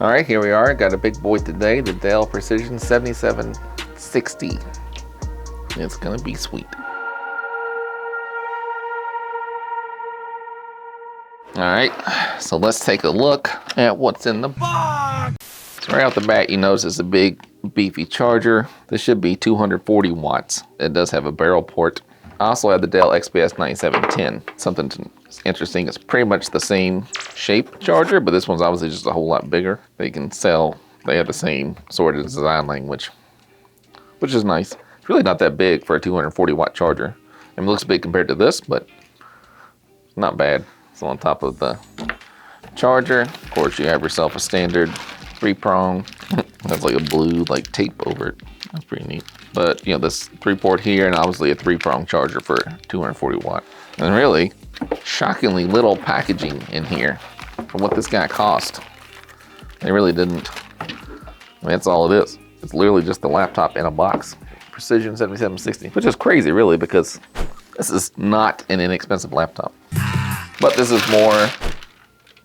All right, here we are. Got a big boy today, the Dell Precision 7760. It's gonna be sweet. All right, so let's take a look at what's in the box. So right off the bat, you notice it's a big beefy charger. This should be 240 watts. It does have a barrel port. I also have the Dell XPS 9710. Something interesting, it's pretty much the same shape charger, but this one's obviously just a whole lot bigger. They have the same sort of design language, which is nice. It's really not that big for a 240 watt charger. I mean, it looks big compared to this, but not bad. So on top of the charger, of course, you have yourself a standard 3-prong. Has like a blue tape over it. That's pretty neat. But you know, this 3-port here, and obviously a 3-prong charger for 240 watt. And really, shockingly little packaging in here for what this guy cost. They really didn't. I mean, that's all it is. It's literally just a laptop in a box. Precision 7760, which is crazy really, because this is not an inexpensive laptop. But this is more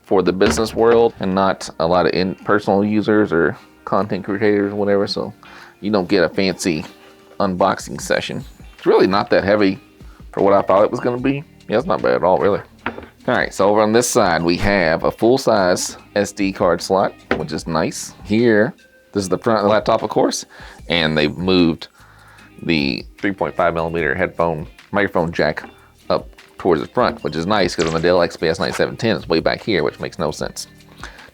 for the business world and not a lot of personal users or content creators or whatever, so you don't get a fancy unboxing session. It's really not that heavy for what I thought it was going to be. Yeah, it's not bad at all, really. All right, so over on this side, we have a full-size SD card slot, which is nice. Here, this is the front of the laptop, of course, and they've moved the 3.5 millimeter microphone jack up towards the front, which is nice because on the Dell XPS 9710, it's way back here, which makes no sense.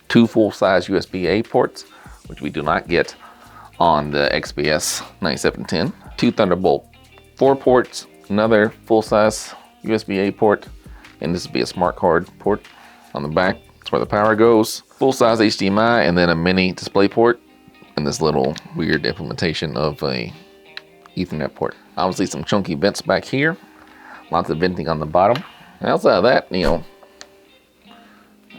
2 full-size USB-A ports, which we do not get on the XPS 9710. 2 Thunderbolt 4 ports, another full-size USB-A port, and this would be a smart card port on the back. That's where the power goes. Full-size HDMI, and then a mini display port, and this little weird implementation of a Ethernet port. Obviously some chunky vents back here. Lots of venting on the bottom. And outside of that, you know,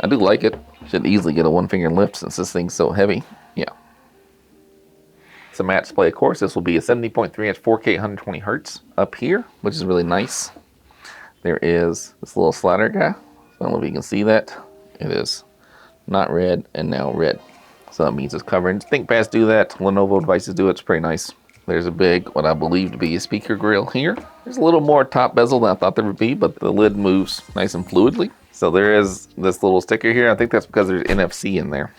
I do like it. Should easily get a 1-finger lift since this thing's so heavy. Yeah. It's a matte display, of course. This will be a 70.3 inch 4K 120 hertz up here, which is really nice. There is this little slider guy. I don't know if you can see that. It is not red and now red. So that means it's covered. ThinkPads do that. Lenovo devices do it. It's pretty nice. There's a big, what I believe to be a speaker grill here. There's a little more top bezel than I thought there would be, but the lid moves nice and fluidly. So there is this little sticker here. I think that's because there's NFC in there.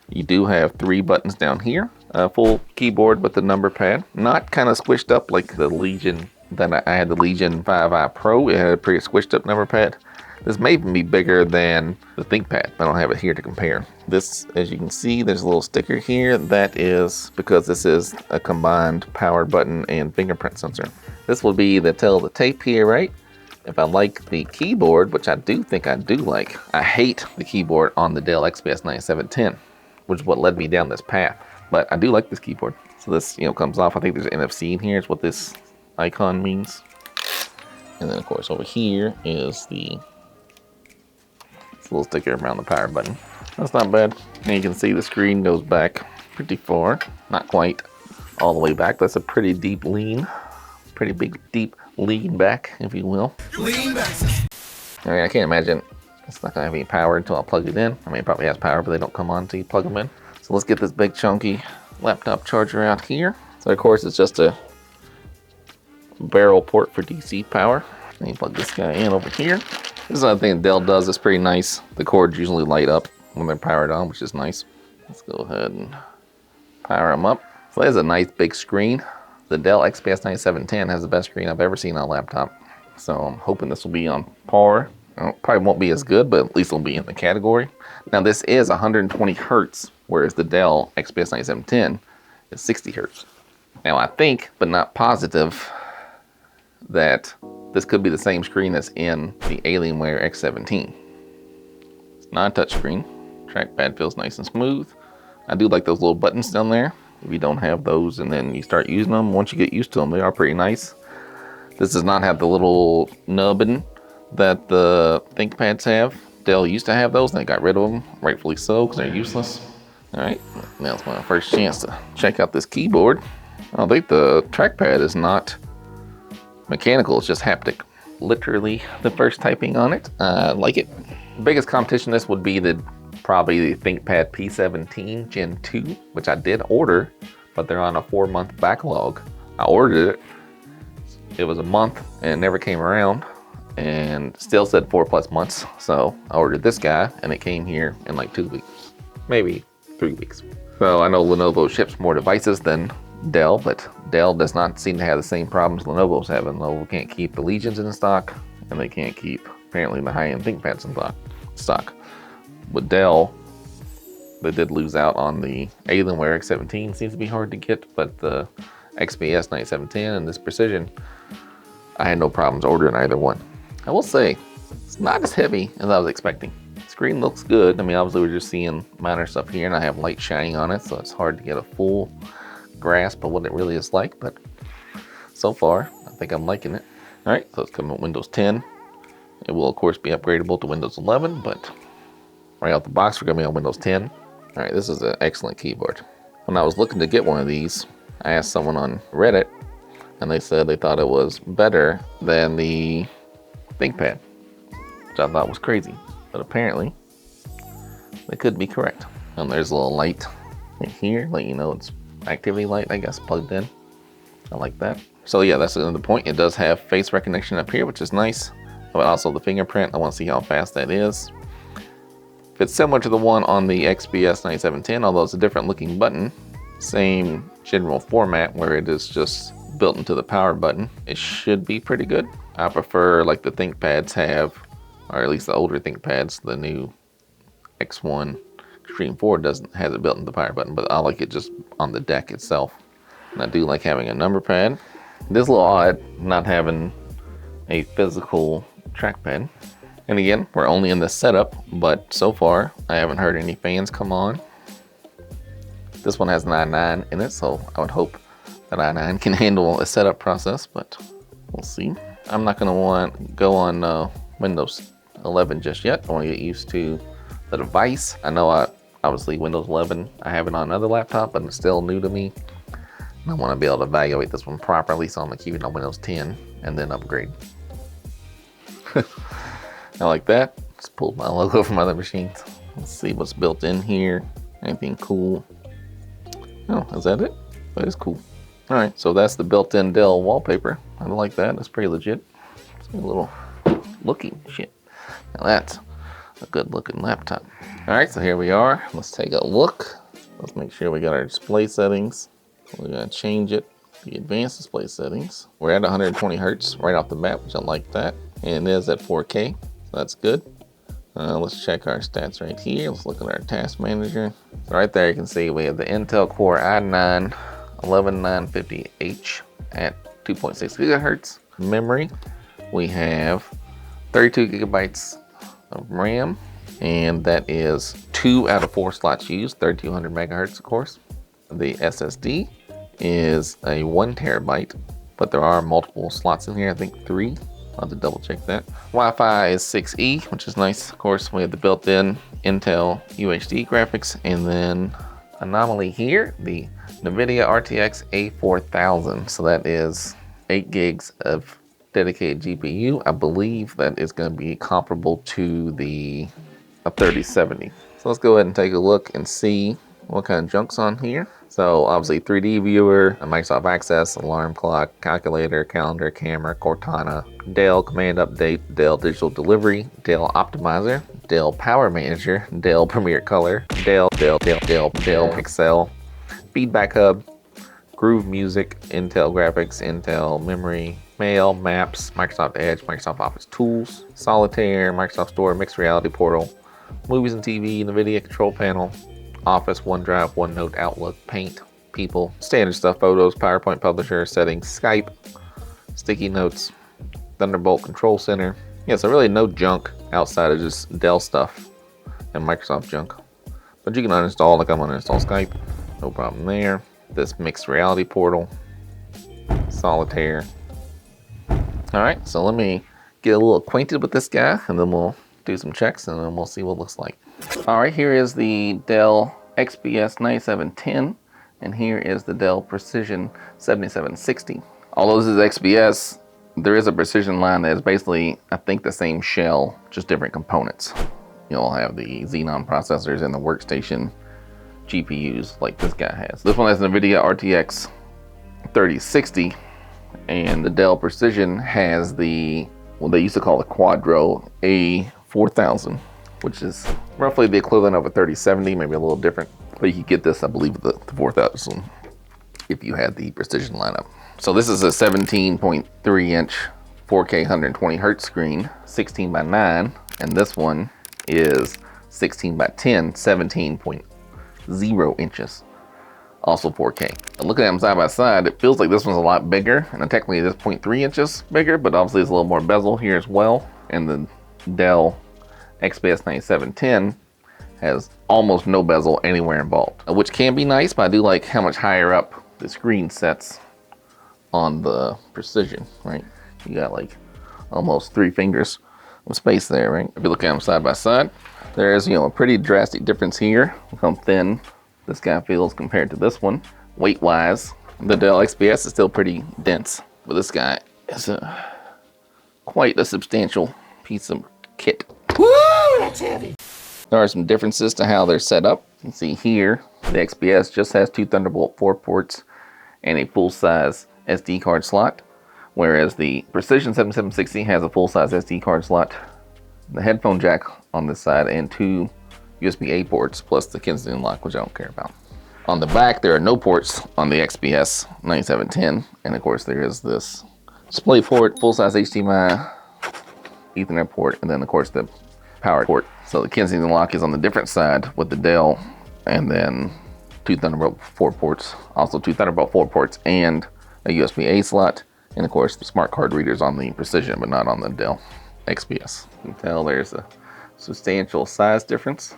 You do have 3 buttons down here. A full keyboard with the number pad. Not kind of squished up like the Legion. I had the Legion 5i Pro. It had a pretty squished up number pad. This may even be bigger than the ThinkPad. I don't have it here to compare. This, as you can see, there's a little sticker here. That is because this is a combined power button and fingerprint sensor. This will be the tail of the tape here, right? If I like the keyboard, which I do think I do like, I hate the keyboard on the Dell XPS 9710, which is what led me down this path. But I do like this keyboard. So this, you know, comes off. I think there's NFC in here is what this icon means. And then of course over here is the little sticker around the power button. That's not bad. And you can see the screen goes back pretty far. Not quite all the way back. That's a pretty deep lean. Pretty big, deep lean back, if you will. Lean back. I mean, I can't imagine it's not gonna have any power until I plug it in. I mean, it probably has power, but they don't come on until you plug them in. So let's get this big chunky laptop charger out here. So of course it's just a barrel port for DC power. And you plug this guy in over here. This is another thing Dell does that's pretty nice. The cords usually light up when they're powered on, which is nice. Let's go ahead and power them up. So there's a nice big screen. The Dell XPS 9710 has the best screen I've ever seen on a laptop. So I'm hoping this will be on par. Probably won't be as good, but at least it'll be in the category. Now this is 120 hertz, whereas the Dell XPS 9710 is 60 hertz. Now I think, but not positive, that this could be the same screen that's in the Alienware X17. It's not a touch screen. Trackpad feels nice and smooth. I do like those little buttons down there. If you don't have those and then you start using them, once you get used to them, they are pretty nice. This does not have the little nubbin that the ThinkPads have. Dell used to have those and they got rid of them, rightfully so, because they're useless. All right, now it's my first chance to check out this keyboard. I think the trackpad is not mechanical, it's just haptic. Literally the first typing on it. I like it. The biggest competition this would be the probably the ThinkPad P17 Gen 2, which I did order, but they're on a 4-month backlog. I ordered it. It was a month and it never came around, and still said 4+ months. So I ordered this guy and it came here in like 2 weeks, maybe 3 weeks. So I know Lenovo ships more devices than Dell, but Dell does not seem to have the same problems Lenovo's having. Lenovo can't keep the Legions in stock, and they can't keep apparently the high-end ThinkPads in stock. With Dell, they did lose out on the Alienware X17, seems to be hard to get, but the XPS 9710 and this Precision, I had no problems ordering either one. I will say, it's not as heavy as I was expecting. The screen looks good. I mean, obviously we're just seeing minor stuff here, and I have light shining on it, so it's hard to get a full grasp of what it really is like, but so far, I think I'm liking it. All right, so it's coming with Windows 10. It will, of course, be upgradable to Windows 11, but right out the box, we're gonna be on Windows 10. All right, this is an excellent keyboard. When I was looking to get one of these, I asked someone on Reddit, and they said they thought it was better than the ThinkPad, which I thought was crazy, but apparently they could be correct. And there's a little light in here, let you know it's activity light, I guess, plugged in. I like that. So yeah, that's another point. It does have face recognition up here, which is nice, but also the fingerprint. I want to see how fast that is. If it's similar to the one on the XPS 9710, although it's a different looking button, same general format where it is just built into the power button, it should be pretty good. I prefer like the ThinkPads have, or at least the older ThinkPads. The new X1 Extreme 4 has it built into the power button, but I like it just on the deck itself. And I do like having a number pad. It is a little odd not having a physical trackpad. And again, we're only in this setup, but so far I haven't heard any fans come on. This one has an i9 in it, so I would hope that i9 can handle a setup process, but we'll see. I'm not gonna go on Windows 11 just yet. I want to get used to the device. I know obviously Windows 11, I have it on another laptop, but it's still new to me. I want to be able to evaluate this one properly, so I'm gonna keep it on Windows 10 and then upgrade. I like that. Just pulled my logo from other machines. Let's see what's built in here. Anything cool? Oh, is that it? That is cool. All right, so that's the built-in Dell wallpaper. I like that. That's pretty legit. It's a little looking shit. Now that's a good-looking laptop. All right, so here we are. Let's take a look. Let's make sure we got our display settings. We're gonna change it to the advanced display settings. We're at 120 hertz right off the bat, which I like that. And it is at 4K, so that's good. Let's check our stats right here. Let's look at our task manager. So right there you can see we have the Intel Core i9-11950H at 2.6 gigahertz. Memory, we have 32 gigabytes of RAM, and that is 2 out of 4 slots used, 3200 megahertz of course. The SSD is a 1 terabyte, but there are multiple slots in here, I think 3. I'll have to double check that. Wi-Fi is 6E, which is nice. Of course, we have the built-in Intel UHD graphics, and then anomaly here, the NVIDIA RTX A4000. So that is 8 gigs of dedicated GPU. I believe that is going to be comparable to the 3070. So let's go ahead and take a look and see what kind of junk's on here. So obviously 3D viewer, a Microsoft Access, alarm clock, calculator, calendar, camera, Cortana, Dell Command Update, Dell Digital Delivery, Dell Optimizer, Dell Power Manager, Dell Premiere Color, Dell Pixel, Feedback Hub, Groove Music, Intel Graphics, Intel Memory, Mail, Maps, Microsoft Edge, Microsoft Office Tools, Solitaire, Microsoft Store, Mixed Reality Portal, Movies and TV, NVIDIA Control Panel, Office, OneDrive, OneNote, Outlook, Paint, People, standard stuff, Photos, PowerPoint Publisher, Settings, Skype, Sticky Notes, Thunderbolt Control Center. Yeah, so really no junk outside of just Dell stuff and Microsoft junk. But you can uninstall, like I'm gonna install Skype, no problem there. This Mixed Reality Portal, Solitaire. All right, so let me get a little acquainted with this guy, and then we'll do some checks, and then we'll see what it looks like. All right, here is the Dell XPS 9710, and here is the Dell Precision 7760. Although this is XPS, there is a Precision line that is basically, I think, the same shell, just different components. you'll have the Xenon processors and the workstation GPUs like this guy has. This one has an NVIDIA RTX 3060, and the Dell Precision has the, what they used to call the Quadro A4000, which is roughly the equivalent of a 3070, maybe a little different. But you could get this, I believe, the 4000 if you had the Precision lineup. So this is a 17.3 inch 4K 120 hertz screen, 16 by 9, and this one is 16 by 10, 17.0 inches, also 4K. And looking at them side by side, it feels like this one's a lot bigger, and technically this 0.3 inches bigger, but obviously there's a little more bezel here as well. And the Dell XPS 9710 has almost no bezel anywhere involved, which can be nice, but I do like how much higher up the screen sets on the Precision, right? You got like almost 3 fingers of space there, right? If you look at them side by side, there is, a pretty drastic difference here. Look how thin this guy feels compared to this one. Weight-wise, the Dell XPS is still pretty dense, but this guy is quite a substantial piece of kit. Woo, that's heavy. There are some differences to how they're set up. You can see here, the XPS just has 2 Thunderbolt 4 ports and a full-size SD card slot, whereas the Precision 7760 has a full-size SD card slot, the headphone jack on this side, and 2 USB-A ports, plus the Kensington lock, which I don't care about. On the back, there are no ports on the XPS 9710, and of course there is this display port, full-size HDMI, Ethernet port, and then of course the power port. So the Kensington lock is on the different side with the Dell, and then 2 Thunderbolt 4 ports, also 2 Thunderbolt 4 ports and a USB-A slot, and of course the smart card readers on the Precision, but not on the Dell XPS. You can tell there's a substantial size difference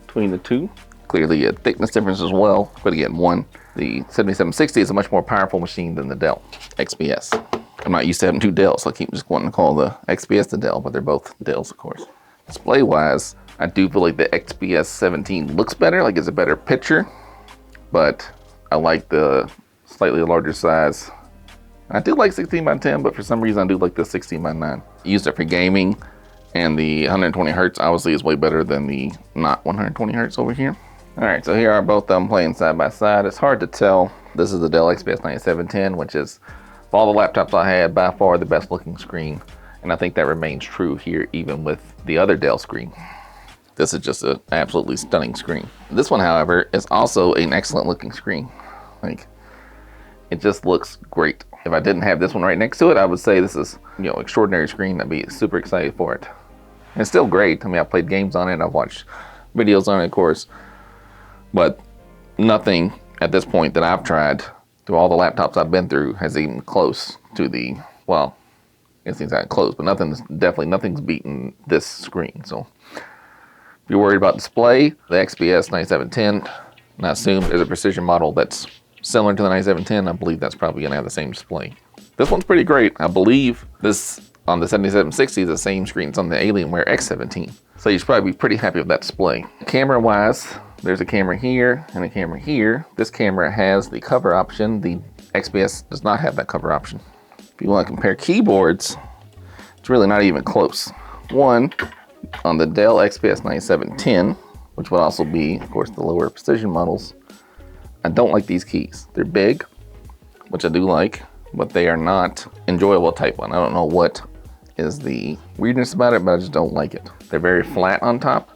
between the two. Clearly a thickness difference as well, but again, the 7760 is a much more powerful machine than the Dell XPS. I'm not used to having 2 Dells, so I keep just wanting to call the XPS the Dell, but they're both Dells, of course. Display wise, I do feel like the XPS 17 looks better, like it's a better picture, but I like the slightly larger size. I do like 16 by 10, but for some reason I do like the 16 by 9. I used it for gaming, and the 120 hertz obviously is way better than the not 120 hertz over here. All right, so here are both of them playing side by side. It's hard to tell. This is the Dell XPS 9710, which is, of all the laptops I had, by far the best looking screen. And I think that remains true here, even with the other Dell screen. This is just an absolutely stunning screen. This one, however, is also an excellent looking screen. Like, it just looks great. If I didn't have this one right next to it, I would say this is, extraordinary screen. I'd be super excited for it. And it's still great. I mean, I've played games on it, I've watched videos on it, of course, but nothing at this point that I've tried through all the laptops I've been through has even close to the, well, it's exactly close, but nothing's beaten this screen. So if you're worried about display, the XPS 9710, and I assume there's a Precision model that's similar to the 9710, I believe that's probably gonna have the same display. This one's pretty great. I believe this on the 7760 is the same screen as on the Alienware X17. So you should probably be pretty happy with that display. Camera wise, there's a camera here and a camera here. This camera has the cover option. The XPS does not have that cover option. If you want to compare keyboards, it's really not even close. One, on the Dell XPS 9710, which would also be, of course, the lower Precision models, I don't like these keys. They're big, which I do like, but they are not enjoyable type one. I don't know what is the weirdness about it, but I just don't like it. They're very flat on top,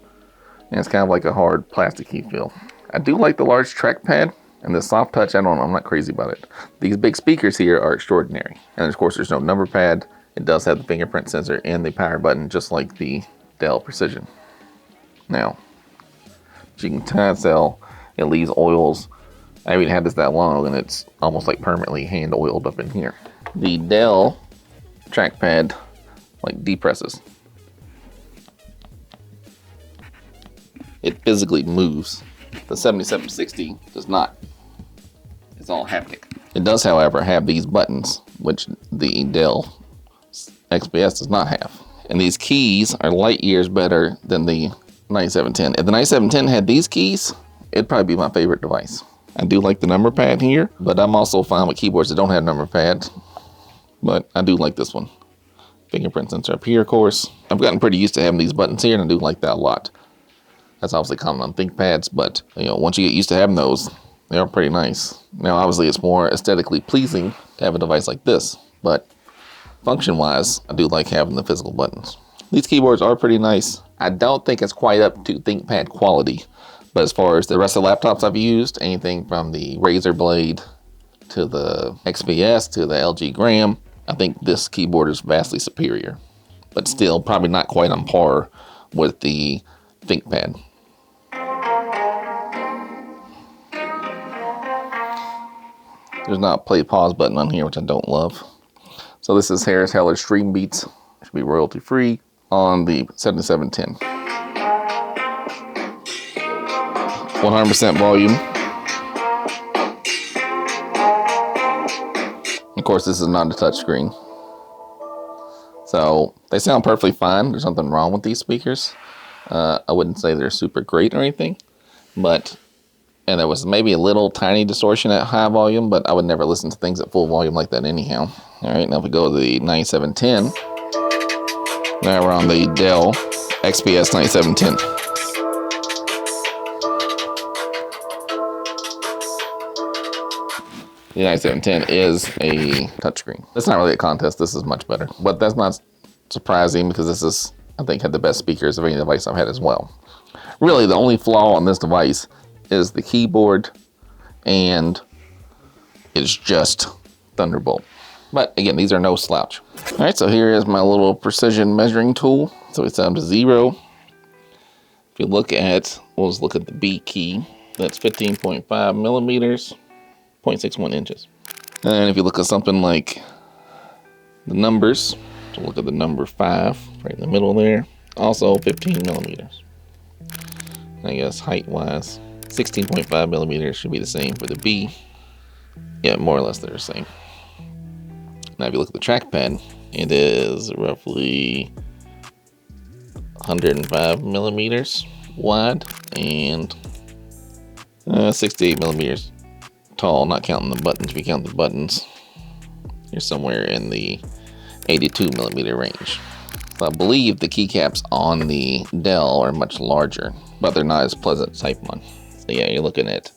and it's kind of like a hard plastic key feel. I do like the large trackpad, and the soft touch, I don't know, I'm not crazy about it. These big speakers here are extraordinary. And of course, there's no number pad. It does have the fingerprint sensor and the power button, just like the Dell Precision. Now, as you can tell, it leaves oils. I haven't had this that long, and it's almost like permanently hand oiled up in here. The Dell trackpad like depresses. It physically moves. The 7760 does not. It's all haptic. It does, however, have these buttons, which the Dell XPS does not have. And these keys are light years better than the 9710. If the 9710 had these keys, it'd probably be my favorite device. I do like the number pad here, but I'm also fine with keyboards that don't have number pads. But I do like this one. fingerprint sensor up here, of course. I've gotten pretty used to having these buttons here, and I do like that a lot. That's obviously common on ThinkPads, but you know, once you get used to having those, they are pretty nice. Now, obviously, it's more aesthetically pleasing to have a device like this, but function-wise, I do like having the physical buttons. These keyboards are pretty nice. I don't think it's quite up to ThinkPad quality, but as far as the rest of the laptops I've used, anything from the Razer Blade to the XPS to the LG Gram, I think this keyboard is vastly superior, but still probably not quite on par with the ThinkPad. There's not a play pause button on here, which I don't love. So this is Harris Heller Stream Beats. Should be royalty free on the 7710. 100% volume. Of course, this is not a touch screen. So they sound perfectly fine. There's nothing wrong with these speakers. I wouldn't say they're super great or anything, but, and there was maybe a little tiny distortion at high volume, but I would never listen to things at full volume like that anyhow. All right, now if we go to the 9710, now we're on the Dell XPS 9710. The 9710 is a touchscreen. It's not really a contest. This is much better, but that's not surprising because this is, I think, had the best speakers of any device I've had as well. Really, the only flaw on this device is the keyboard, and it's just Thunderbolt. But again, these are no slouch. All right, so here is my little precision measuring tool. So we set them to 0. If you look at, we'll just look at the B key. That's 15.5 millimeters, 0.61 inches. And if you look at something like the numbers, so look at the number 5 right in the middle there, also 15 millimeters. I guess height-wise, 16.5 millimeters should be the same for the B. Yeah, more or less they're the same. Now if you look at the trackpad, it is roughly 105 millimeters wide and 68 millimeters tall, not counting the buttons. If you count the buttons, you're somewhere in the 82 millimeter range. So I believe the keycaps on the Dell are much larger, but they're not as pleasant to type on. So yeah, you're looking at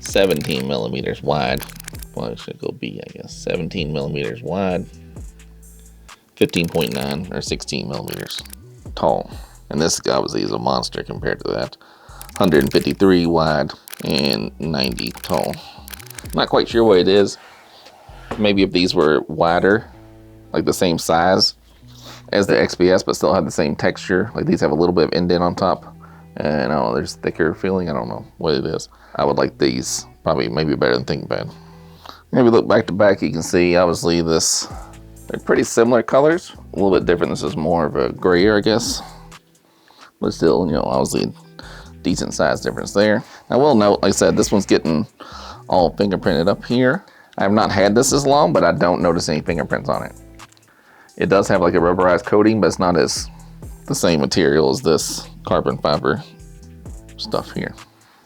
17 millimeters wide. Well, it should go B, I guess. 17 millimeters wide, 15.9 or 16 millimeters tall. And this obviously is a monster compared to that. 153 wide and 90 tall. Not quite sure what it is. Maybe if these were wider, like the same size as the XPS, but still have the same texture. Like these have a little bit of indent on top. And I don't know, there's thicker feeling. I don't know what it is. I would like these probably maybe better than ThinkPad. Maybe look back to back, you can see obviously they're pretty similar colors. A little bit different. This is more of a grayer, I guess. But still, you know, obviously decent size difference there. I will note, like I said, this one's getting all fingerprinted up here. I have not had this as long, but I don't notice any fingerprints on it. It does have like a rubberized coating, but it's not as the same material as this carbon fiber stuff here.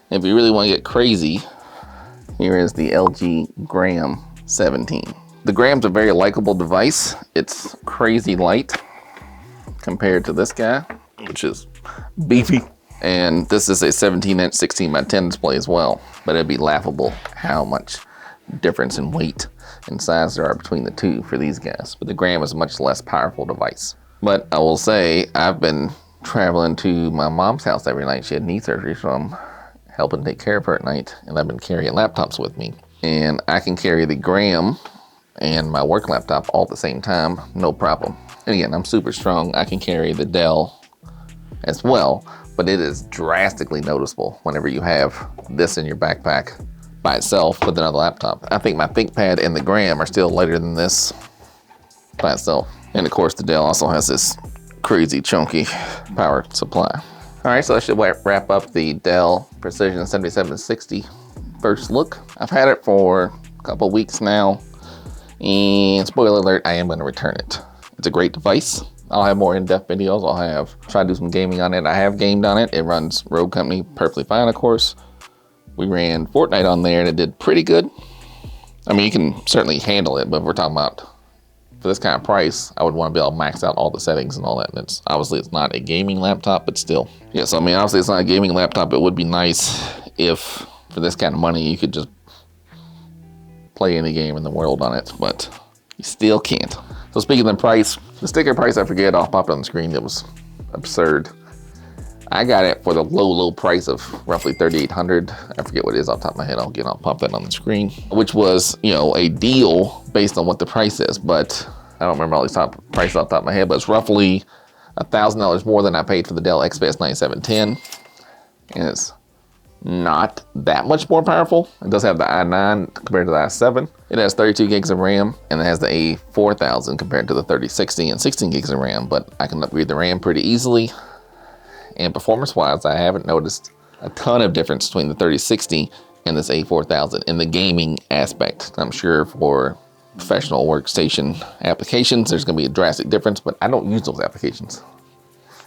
If you really want to get crazy, here is the LG Gram 17. The Gram's a very likable device. It's crazy light compared to this guy, which is beefy. And this is a 17-inch 16x10 display as well. But it'd be laughable how much difference in weight and size there are between the two for these guys. But the Gram is a much less powerful device. But I will say, I've been traveling to my mom's house every night. She had knee surgery, so I'm helping take care of her at night. And I've been carrying laptops with me. And I can carry the Gram and my work laptop all at the same time, no problem. And again, I'm super strong. I can carry the Dell as well, but it is drastically noticeable whenever you have this in your backpack by itself with another laptop. I think my ThinkPad and the Gram are still lighter than this by itself. And of course, the Dell also has this crazy chunky power supply. All right, so that should wrap up the Dell Precision 7760 first look. I've had it for a couple weeks now, and spoiler alert, I am going to return it. It's a great device. I'll have more in-depth videos. I'll try to do some gaming on it. I have gamed on it. It runs Rogue Company perfectly fine, of course. We ran Fortnite on there and it did pretty good. I mean, you can certainly handle it, but if we're talking about for this kind of price, I would want to be able to max out all the settings and all that. And it's obviously it's not a gaming laptop, but still. Yeah, so I mean, obviously it's not a gaming laptop. It would be nice if for this kind of money, you could just play any game in the world on it, but you still can't. So speaking of the price, the sticker price, I forget, I'll pop it on the screen. It was absurd. I got it for the low price of roughly $3,800. I forget what it is off the top of my head. I'll pop that on the screen, which was, you know, a deal based on what the price is, but I don't remember all these prices off the top of my head, but it's roughly $1,000 more than I paid for the Dell XPS 9710. And it's not that much more powerful. It does have the i9 compared to the i7. It has 32 gigs of RAM, and it has the A4000 compared to the 3060 and 16 gigs of RAM, but I can upgrade the RAM pretty easily. And performance-wise, I haven't noticed a ton of difference between the 3060 and this A4000 in the gaming aspect. I'm sure for professional workstation applications, there's gonna be a drastic difference, but I don't use those applications.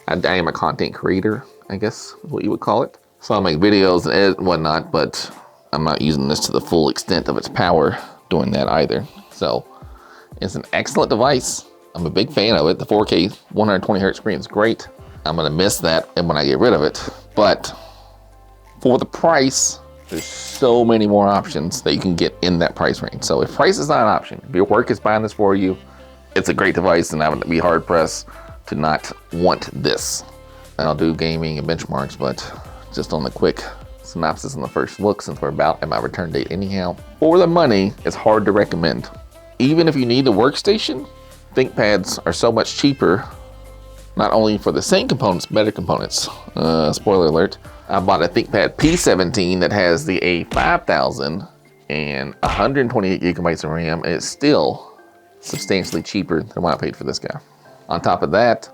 I am a content creator, I guess is what you would call it. So I make videos and edit and whatnot, but I'm not using this to the full extent of its power doing that either. So it's an excellent device. I'm a big fan of it. The 4K 120 hertz screen is great. I'm gonna miss that when I get rid of it. But for the price, there's so many more options that you can get in that price range. So if price is not an option, if your work is buying this for you, it's a great device, and I would be hard pressed to not want this. And I'll do gaming and benchmarks, but just on the quick synopsis on the first look, since we're about at my return date anyhow. For the money, it's hard to recommend. Even if you need a workstation, ThinkPads are so much cheaper, not only for the same components, better components. Spoiler alert, I bought a ThinkPad P17 that has the A5000 and 128 gigabytes of RAM, and it's still substantially cheaper than what I paid for this guy. On top of that,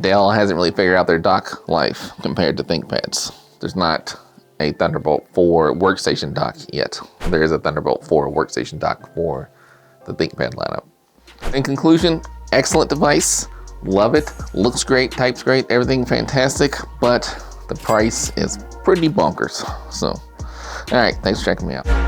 Dell hasn't really figured out their dock life compared to ThinkPads. There's not a Thunderbolt 4 workstation dock yet. There is a Thunderbolt 4 workstation dock for the ThinkPad lineup. In conclusion, excellent device. Love it. Looks great, types great, everything fantastic, but the price is pretty bonkers. So, all right, thanks for checking me out.